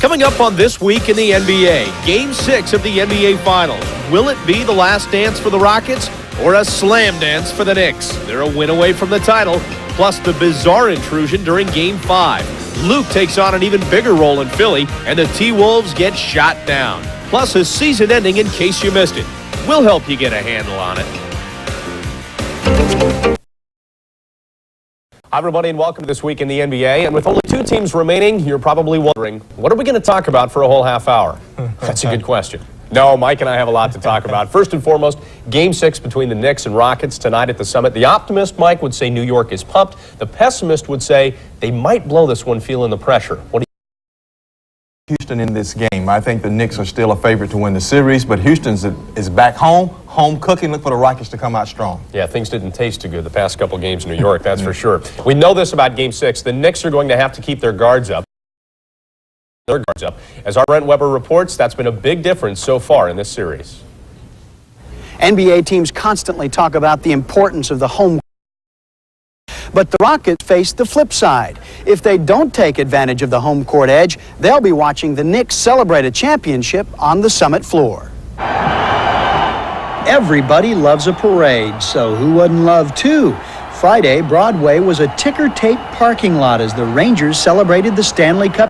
Coming up on This Week in the NBA, Game 6 of the NBA Finals. Will it be the last dance for the Rockets or a slam dance for the Knicks? They're a win away from the title, plus the bizarre intrusion during Game 5. Luke takes on an even bigger role in Philly, and the T-Wolves get shot down. Plus a season ending in case you missed it. We'll help you get a handle on it. Hi, everybody, and welcome to This Week in the NBA. And with only 2 teams remaining, you're probably wondering, what are we going to talk about for a whole half hour? That's a good question. No, Mike and I have a lot to talk about. First and foremost, Game 6 between the Knicks and Rockets tonight at the Summit. The optimist, Mike, would say New York is pumped. The pessimist would say they might blow this one feeling the pressure. What do you Houston in this game? I think the Knicks are still a favorite to win the series, but Houston is back home cooking. Look for the Rockets to come out strong. Yeah, things didn't taste too good the past couple games in New York, that's for sure. We know this about Game 6. The Knicks are going to have to keep their guards up. As our Brent Weber reports, that's been a big difference so far in this series. NBA teams constantly talk about the importance of the home. But the Rockets face the flip side. If they don't take advantage of the home court edge, they'll be watching the Knicks celebrate a championship on the Summit floor. Everybody loves a parade, so who wouldn't love two? Friday, Broadway was a ticker-tape parking lot as the Rangers celebrated the Stanley Cup.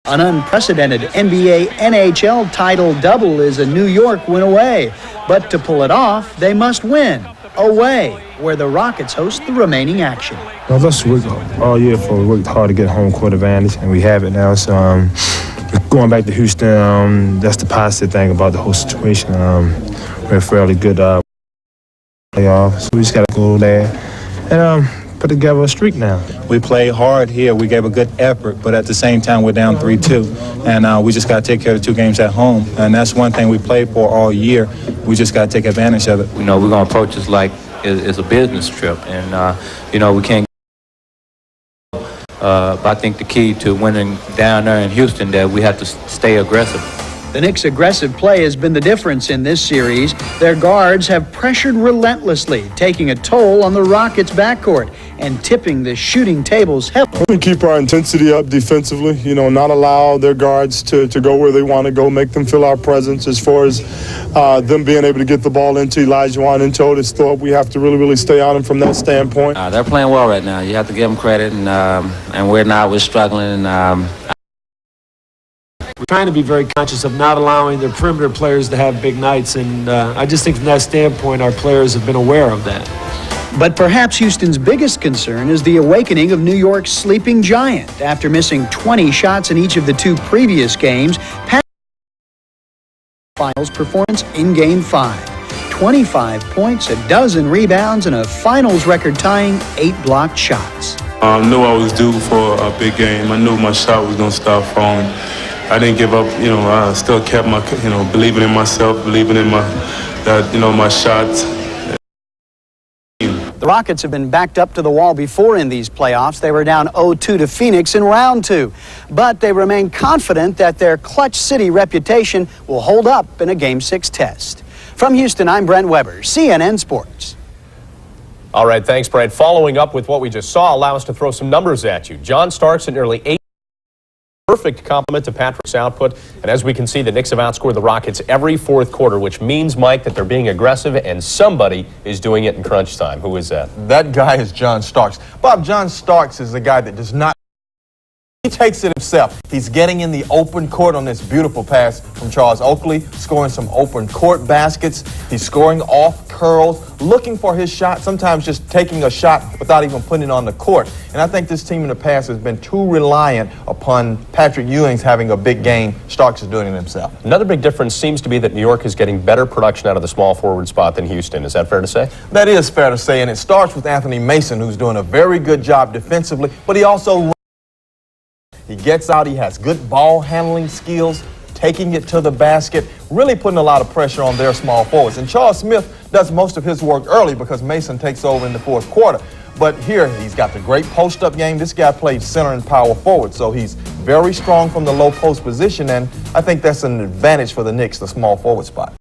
An unprecedented NBA NHL title double is a New York win away. But to pull it off, they must win away, where the Rockets host the remaining action. Well, let's work all year we worked hard to get home court advantage, and we have it now. So going back to Houston, that's the positive thing about the whole situation. We're a fairly good playoff, so we just got to go there and put together a streak now. We played hard here. We gave a good effort, but at the same time, we're down 3-2. And we just got to take care of the 2 games at home. And that's one thing we played for all year. We just got to take advantage of it. You know, we're going to approach this like it's a business trip. And, you know, we can't. But I think the key to winning down there in Houston, that we have to stay aggressive. The Knicks' aggressive play has been the difference in this series. Their guards have pressured relentlessly, taking a toll on the Rockets' backcourt and tipping the shooting tables heavily. We keep our intensity up defensively, you know, not allow their guards to go where they want to go, make them feel our presence as far as them being able to get the ball into Elijah into Otis Thorpe. We have to really stay on them from that standpoint. They're playing well right now. You have to give them credit, and we're struggling. We're trying to be very conscious of not allowing their perimeter players to have big nights, and I just think from that standpoint, our players have been aware of that. But perhaps Houston's biggest concern is the awakening of New York's sleeping giant. After missing 20 shots in each of the 2 previous games, Finals performance in Game 5. 25 points, a dozen rebounds, and a Finals record-tying 8 blocked shots. I knew I was due for a big game. I knew my shot was going to start falling. I didn't give up, you know, I still kept my, you know, believing in myself, believing in my shots. The Rockets have been backed up to the wall before in these playoffs. They were down 0-2 to Phoenix in round 2. But they remain confident that their clutch city reputation will hold up in a Game 6 test. From Houston, I'm Brent Weber, CNN Sports. All right, thanks, Brent. Following up with what we just saw, allow us to throw some numbers at you. John Starks at nearly 8. Perfect compliment to Patrick's output. And as we can see, the Knicks have outscored the Rockets every 4th quarter, which means, Mike, that they're being aggressive, and somebody is doing it in crunch time. Who is that? That guy is John Starks. Bob, John Starks is a guy that does not. He takes it himself. He's getting in the open court on this beautiful pass from Charles Oakley, scoring some open court baskets. He's scoring off curls, looking for his shot, sometimes just taking a shot without even putting it on the court. And I think this team in the past has been too reliant upon Patrick Ewing's having a big game. Starks is doing it himself. Another big difference seems to be that New York is getting better production out of the small forward spot than Houston. Is that fair to say? That is fair to say, and it starts with Anthony Mason, who's doing a very good job defensively, but he also he gets out, he has good ball handling skills, taking it to the basket, really putting a lot of pressure on their small forwards. And Charles Smith does most of his work early because Mason takes over in the 4th quarter. But here, he's got the great post-up game. This guy played center and power forward, so he's very strong from the low post position, and I think that's an advantage for the Knicks, the small forward spot.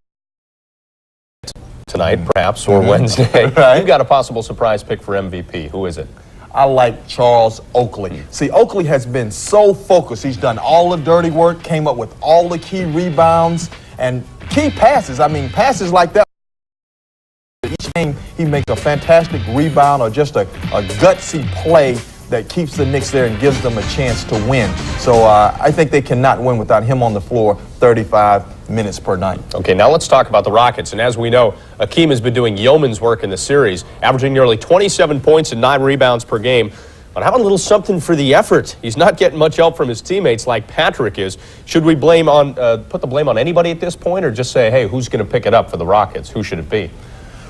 Tonight, perhaps, or Wednesday. Right. You've got a possible surprise pick for MVP. Who is it? I like Charles Oakley. See, Oakley has been so focused. He's done all the dirty work, came up with all the key rebounds and key passes. I mean, passes like that. Each game, he makes a fantastic rebound or just a gutsy play that keeps the Knicks there and gives them a chance to win. So I think they cannot win without him on the floor 35 minutes per night. Okay, now let's talk about the Rockets. And as we know, Akeem has been doing yeoman's work in the series, averaging nearly 27 points and 9 rebounds per game. But how about a little something for the effort? He's not getting much help from his teammates like Patrick is. Should we put the blame on anybody at this point, or just say, hey, who's going to pick it up for the Rockets? Who should it be?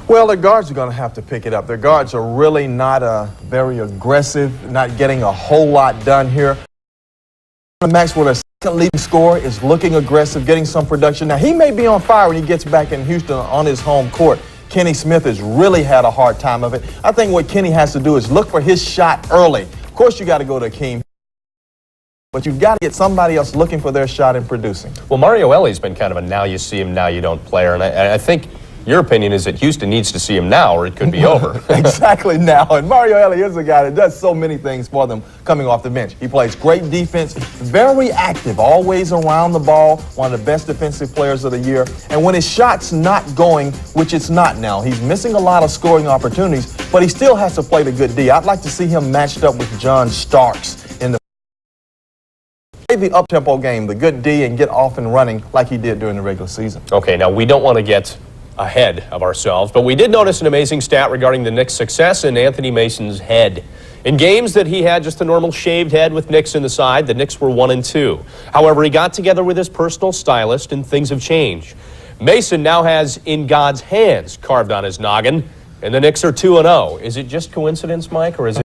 Well, the guards are going to have to pick it up. Their guards are really not very aggressive, not getting a whole lot done here. Maxwell, their second leading scorer, is looking aggressive, getting some production. Now, he may be on fire when he gets back in Houston on his home court. Kenny Smith has really had a hard time of it. I think what Kenny has to do is look for his shot early. Of course, you got to go to Akeem, but you've got to get somebody else looking for their shot and producing. Well, Mario Elliott's been kind of a now you see him, now you don't player, and I think your opinion is that Houston needs to see him now or it could be over. Exactly now. And Mario Elliott is a guy that does so many things for them coming off the bench. He plays great defense, very active, always around the ball, one of the best defensive players of the year. And when his shot's not going, which it's not now, he's missing a lot of scoring opportunities, but he still has to play the good D. I'd like to see him matched up with John Starks in the up-tempo game, the good D, and get off and running like he did during the regular season. Okay, now we don't want to get ahead of ourselves, but we did notice an amazing stat regarding the Knicks' success in Anthony Mason's head. In games that he had just a normal shaved head with Knicks in the side, the Knicks were 1-2. However, he got together with his personal stylist and things have changed. Mason now has "In God's Hands" carved on his noggin, and the Knicks are 2-0. Is it just coincidence, Mike, or is it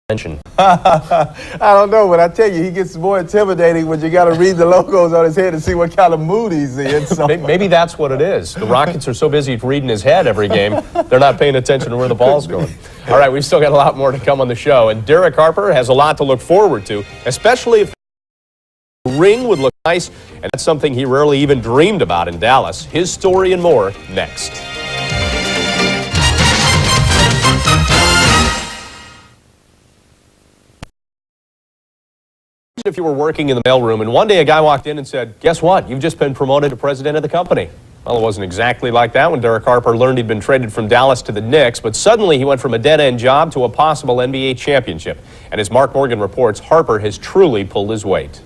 attention? I don't know, but I tell you, he gets more intimidating when you got to read the logos on his head and see what kind of mood he's in. So. Maybe that's what it is. The Rockets are so busy reading his head every game, they're not paying attention to where the ball's going. All right, we've still got a lot more to come on the show, and Derek Harper has a lot to look forward to, especially if the ring would look nice, and that's something he rarely even dreamed about in Dallas. His story and more next. If you were working in the mailroom and one day a guy walked in and said, guess what, you've just been promoted to president of the company. Well, it wasn't exactly like that when Derek Harper learned he'd been traded from Dallas to the Knicks, but suddenly he went from a dead-end job to a possible NBA championship. And as Mark Morgan reports, Harper has truly pulled his weight.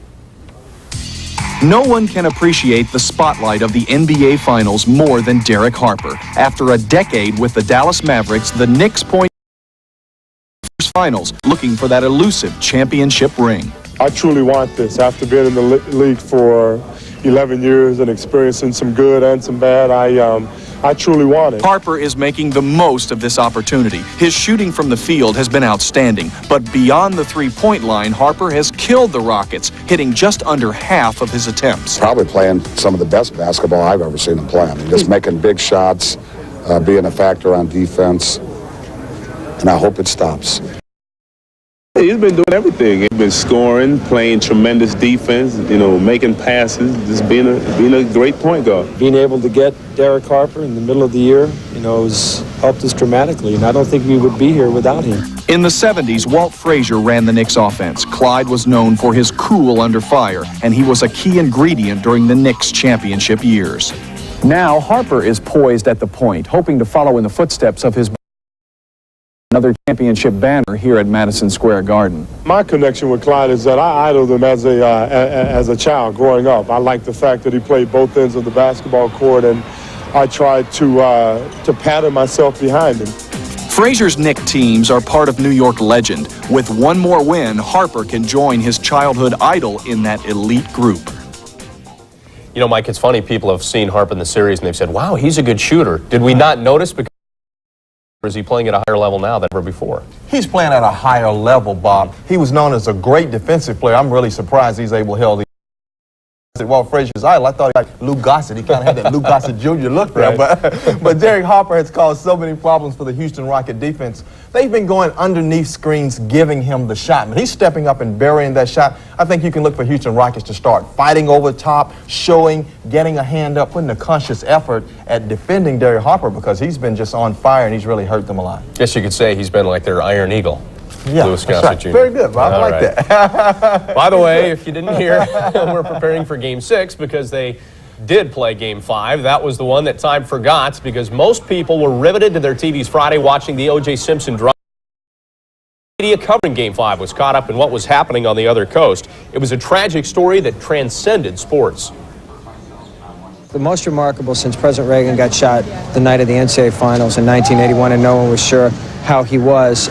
No one can appreciate the spotlight of the NBA Finals more than Derek Harper. After a decade with the Dallas Mavericks, the Knicks point finals, looking for that elusive championship ring. I truly want this. After being in the league for 11 years and experiencing some good and some bad, I truly want it. Harper is making the most of this opportunity. His shooting from the field has been outstanding, but beyond the three-point line, Harper has killed the Rockets, hitting just under half of his attempts. Probably playing some of the best basketball I've ever seen him play. I mean, just making big shots, being a factor on defense, and I hope it stops. He's been doing everything. He's been scoring, playing tremendous defense, making passes, just being a great point guard. Being able to get Derek Harper in the middle of the year, has helped us dramatically, and I don't think we would be here without him. In the 70s, Walt Frazier ran the Knicks offense. Clyde was known for his cool under fire, and he was a key ingredient during the Knicks championship years. Now, Harper is poised at the point, hoping to follow in the footsteps of his another championship banner here at Madison Square Garden. My connection with Clyde is that I idoled him as a child growing up. I liked the fact that he played both ends of the basketball court, and I tried to pattern myself behind him. Frazier's Knicks teams are part of New York legend. With one more win, Harper can join his childhood idol in that elite group. Mike, it's funny, people have seen Harper in the series and they've said, wow, he's a good shooter. Did we not notice? Because or is he playing at a higher level now than ever before? He's playing at a higher level, Bob. He was known as a great defensive player. I'm really surprised he's able to hold Walt Frazier's idol. I thought he like Lou Gossett. He kind of had that Lou Gossett Jr. look there. Right. But Derek Harper has caused so many problems for the Houston Rocket defense. They've been going underneath screens, giving him the shot. But he's stepping up and burying that shot. I think you can look for Houston Rockets to start fighting over top, showing, getting a hand up, putting a conscious effort at defending Derek Harper because he's been just on fire and he's really hurt them a lot. Guess you could say he's been like their Iron Eagle. Yeah, Louis that's Gossett right. Jr. Very good, Bob. I like right. that. By the way, if you didn't hear, we're preparing for Game 6 because they did play Game 5. That was the one that time forgot because most people were riveted to their TVs Friday watching the O.J. Simpson drama. Media covering Game 5 was caught up in what was happening on the other coast. It was a tragic story that transcended sports. The most remarkable since President Reagan got shot the night of the NCAA Finals in 1981 and no one was sure how he was.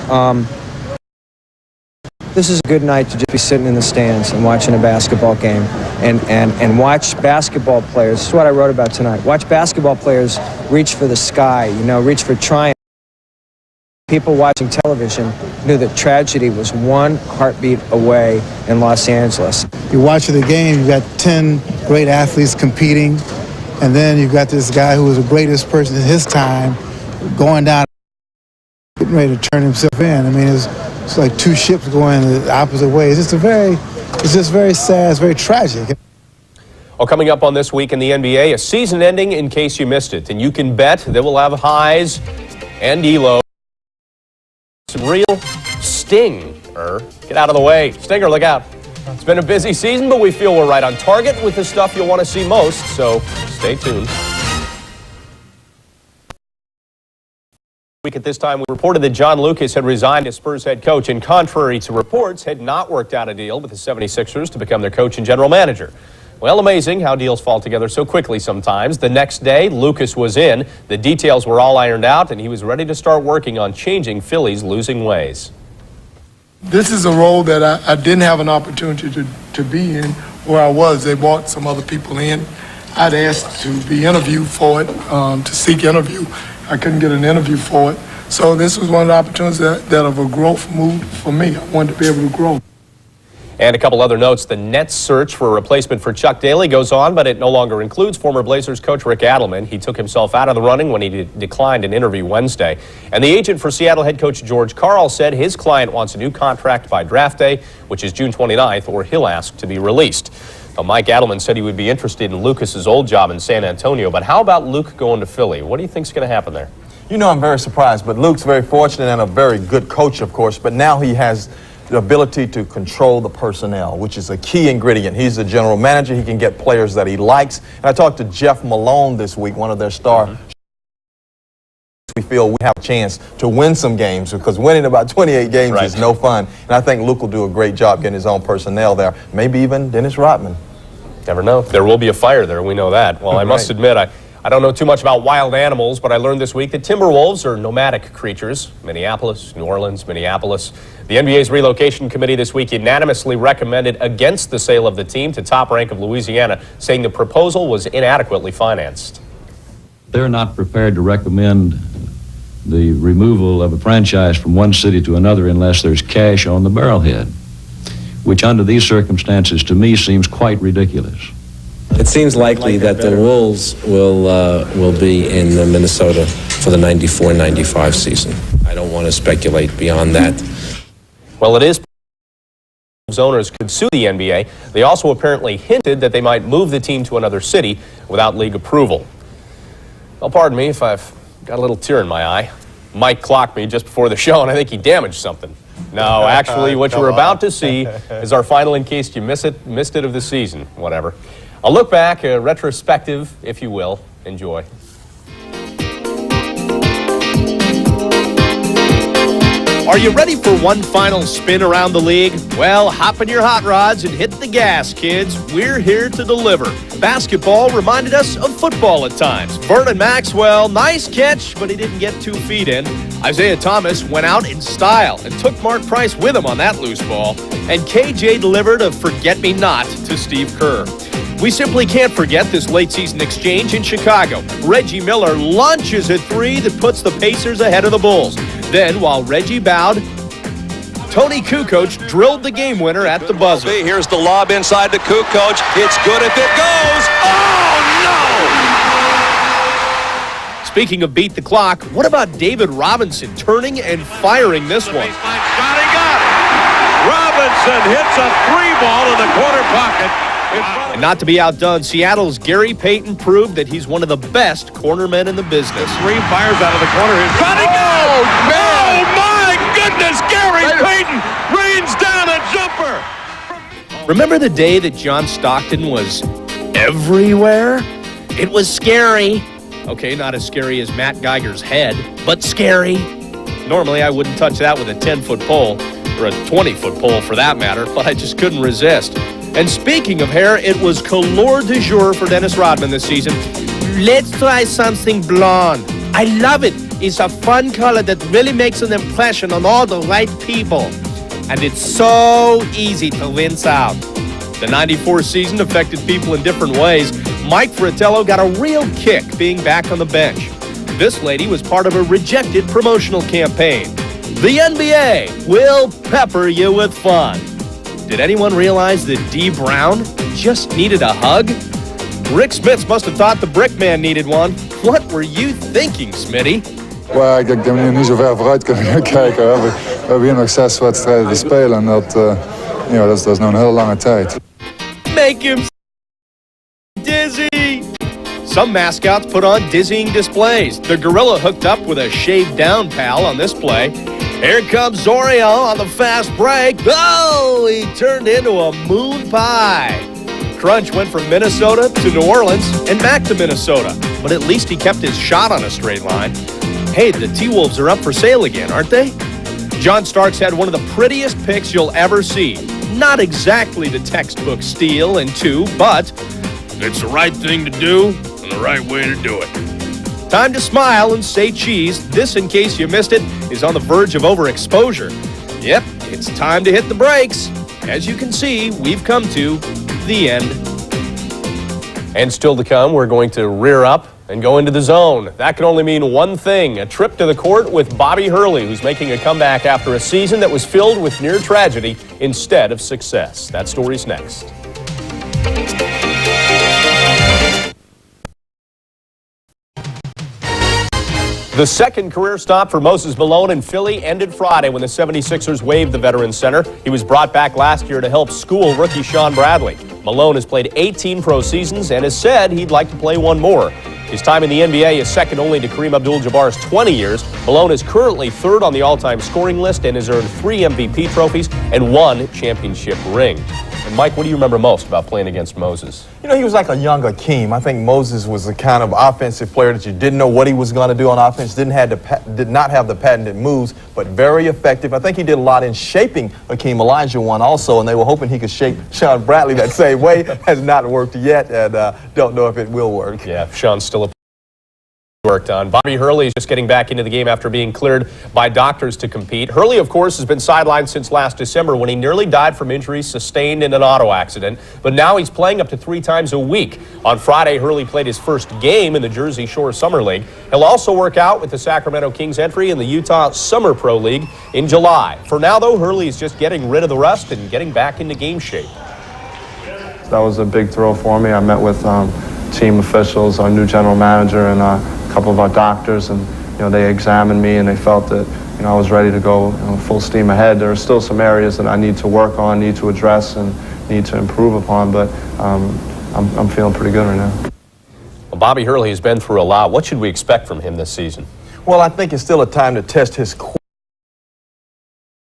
This is a good night to just be sitting in the stands and watching a basketball game and watch basketball players. This is what I wrote about tonight. Watch basketball players reach for the sky, you know, reach for triumph. People watching television knew that tragedy was one heartbeat away in Los Angeles. You're watching the game, you've got 10 great athletes competing, and then you've got this guy who was the greatest person in his time going down, getting ready to turn himself in. I mean, it's like two ships going the opposite ways. It's just very sad, it's very tragic. Well, coming up on This Week in the NBA, a season ending in case you missed it. And you can bet that we'll have highs and lows. Some real stinger. Get out of the way. Stinger, look out. It's been a busy season, but we feel we're right on target with the stuff you'll want to see most, so stay tuned. Week at this time, we reported that John Lucas had resigned as Spurs head coach and, contrary to reports, had not worked out a deal with the 76ers to become their coach and general manager. Well, amazing how deals fall together so quickly sometimes. The next day, Lucas was in. The details were all ironed out, and he was ready to start working on changing Philly's losing ways. This is a role that I didn't have an opportunity to be in where I was. They brought some other people in. I'd asked to be interviewed for it, to seek interview. I couldn't get an interview for it. So this was one of the opportunities that of a growth move for me. I wanted to be able to grow. And a couple other notes. The Nets search for a replacement for Chuck Daly goes on, but it no longer includes former Blazers coach Rick Adelman. He took himself out of the running when he declined an interview Wednesday. And the agent for Seattle head coach George Karl said his client wants a new contract by draft day, which is June 29th, or he'll ask to be released. Now, Mike Adelman said he would be interested in Lucas's old job in San Antonio, but how about Luke going to Philly? What do you think's going to happen there? You know, I'm very surprised, but Luke's very fortunate and a very good coach, of course, but now he has the ability to control the personnel, which is a key ingredient. He's the general manager. He can get players that he likes. And I talked to Jeff Malone this week, one of their star. We feel we have a chance to win some games because winning about 28 games is no fun. And I think Luke will do a great job getting his own personnel there. Maybe even Dennis Rodman. Never know. There will be a fire there. We know that. Well, I must admit, I don't know too much about wild animals, but I learned this week that timberwolves are nomadic creatures. Minneapolis, New Orleans, Minneapolis. The NBA's relocation committee this week unanimously recommended against the sale of the team to Top Rank of Louisiana, saying the proposal was inadequately financed. They're not prepared to recommend the removal of a franchise from one city to another unless there's cash on the barrelhead, which under these circumstances to me seems quite ridiculous. It seems likely that the Wolves will be in Minnesota for the 94-95 season. I don't want to speculate beyond that. Well, it is owners could sue the NBA. They also apparently hinted that they might move the team to another city without league approval. Well, pardon me if I've got a little tear in my eye. Mike clocked me just before the show, and I think he damaged something. No, actually, what you're about to see is our final in case you missed it of the season, whatever. A look back, a retrospective, if you will. Enjoy. Are you ready for one final spin around the league? Well, hop in your hot rods and hit the gas, kids. We're here to deliver. Basketball reminded us of football at times. Vernon Maxwell, nice catch, but he didn't get 2 feet in. Isaiah Thomas went out in style and took Mark Price with him on that loose ball. And KJ delivered a forget-me-not to Steve Kerr. We simply can't forget this late-season exchange in Chicago. Reggie Miller launches a 3 that puts the Pacers ahead of the Bulls. Then, while Reggie bowed Tony Kukoc drilled the game winner at the buzzer. Here's the lob inside to Kukoc. It's good if it goes. Oh, no! Speaking of beat the clock, what about David Robinson turning and firing this one? Shot, he got it. Robinson hits a 3-ball in the corner pocket. And not to be outdone, Seattle's Gary Payton proved that he's one of the best cornermen in the business. Three fires out of the corner. His shot, he got it. Oh, my goodness, Gary Payton rains down a jumper. Remember the day that John Stockton was everywhere? It was scary. Okay, not as scary as Matt Geiger's head, but scary. Normally, I wouldn't touch that with a 10-foot pole, or a 20-foot pole for that matter, but I just couldn't resist. And speaking of hair, it was couleur du jour for Dennis Rodman this season. Let's try something blonde. I love it. It's a fun color that really makes an impression on all the right people. And it's so easy to rinse out. The '94 season affected people in different ways. Mike Fratello got a real kick being back on the bench. This lady was part of a rejected promotional campaign. The NBA will pepper you with fun. Did anyone realize that D. Brown just needed a hug? Rick Smits must have thought the Brick Man needed one. What were you thinking, Smitty? Ja, ik denk dat we hier niet zo ver vooruit kunnen kijken. We hebben hier nog 6 wedstrijden te spelen en dat is nog een hele lange tijd. Make him dizzy. Some mascots put on dizzying displays. The gorilla hooked up with a shaved down pal on this play. Here comes Zorio on the fast break. Oh, he turned into a moon pie. Crunch went from Minnesota to New Orleans and back to Minnesota. But at least he kept his shot on a straight line. Hey, the T-Wolves are up for sale again, aren't they? John Starks had one of the prettiest picks you'll ever see. Not exactly the textbook steal and 2, but it's the right thing to do and the right way to do it. Time to smile and say cheese. This, in case you missed it, is on the verge of overexposure. Yep, it's time to hit the brakes. As you can see, we've come to the end. And still to come, we're going to rear up and go into the zone. That can only mean one thing, a trip to the court with Bobby Hurley, who's making a comeback after a season that was filled with near tragedy instead of success. That story's next. The second career stop for Moses Malone in Philly ended Friday when the 76ers waived the veteran center. He was brought back last year to help school rookie Sean Bradley. Malone has played 18 pro seasons and has said he'd like to play one more. His time in the NBA is second only to Kareem Abdul-Jabbar's 20 years. Malone is currently third on the all-time scoring list and has earned 3 MVP trophies and 1 championship ring. And Mike, what do you remember most about playing against Moses? You know, he was like a young Akeem. I think Moses was the kind of offensive player that you didn't know what he was going to do on offense, did not have the patented moves, but very effective. I think he did a lot in shaping Akeem Olajuwon also, and they were hoping he could shape Sean Bradley that same way. Has not worked yet, and don't know if it will work. Yeah, Sean's still a worked on. Bobby Hurley is just getting back into the game after being cleared by doctors to compete. Hurley, of course, has been sidelined since last December when he nearly died from injuries sustained in an auto accident, but now he's playing up to 3 times a week. On Friday, Hurley played his first game in the Jersey Shore Summer League. He'll also work out with the Sacramento Kings entry in the Utah Summer Pro League in July. For now, though, Hurley is just getting rid of the rust and getting back into game shape. That was a big thrill for me. I met with team officials, our new general manager, and a couple of our doctors, and they examined me and they felt that I was ready to go full steam ahead. There are still some areas that I need to work on, need to address, and need to improve upon, but I'm feeling pretty good right now. Well, Bobby Hurley has been through a lot. What should we expect from him this season? Well, I think it's still a time to test his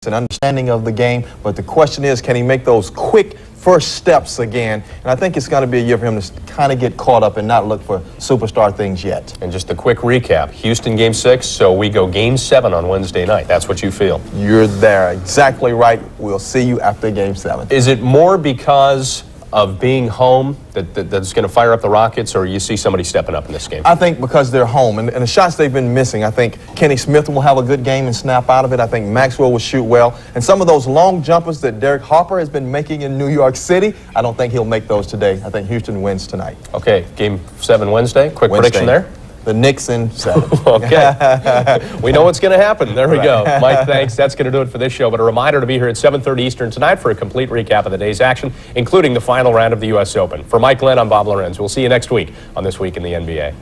an understanding of the game, but the question is, can he make those quick first steps again? And I think it's going to be a year for him to kind of get caught up and not look for superstar things yet. And just a quick recap, Houston Game 6, so we go Game 7 on Wednesday night. That's what you feel? You're there. Exactly right. We'll see you after Game 7. Is it more because of being home that's going to fire up the Rockets, or you see somebody stepping up in this game? I think because they're home, and the shots they've been missing, I think Kenny Smith will have a good game and snap out of it. I think Maxwell will shoot well. And some of those long jumpers that Derek Harper has been making in New York City, I don't think he'll make those today. I think Houston wins tonight. Okay, Game 7 Wednesday. Quick prediction there? The Knicks in 7. Okay. We know what's going to happen. There we go. Mike, thanks. That's going to do it for this show. But a reminder to be here at 7:30 Eastern tonight for a complete recap of the day's action, including the final round of the U.S. Open. For Mike Glenn, I'm Bob Lorenz. We'll see you next week on This Week in the NBA.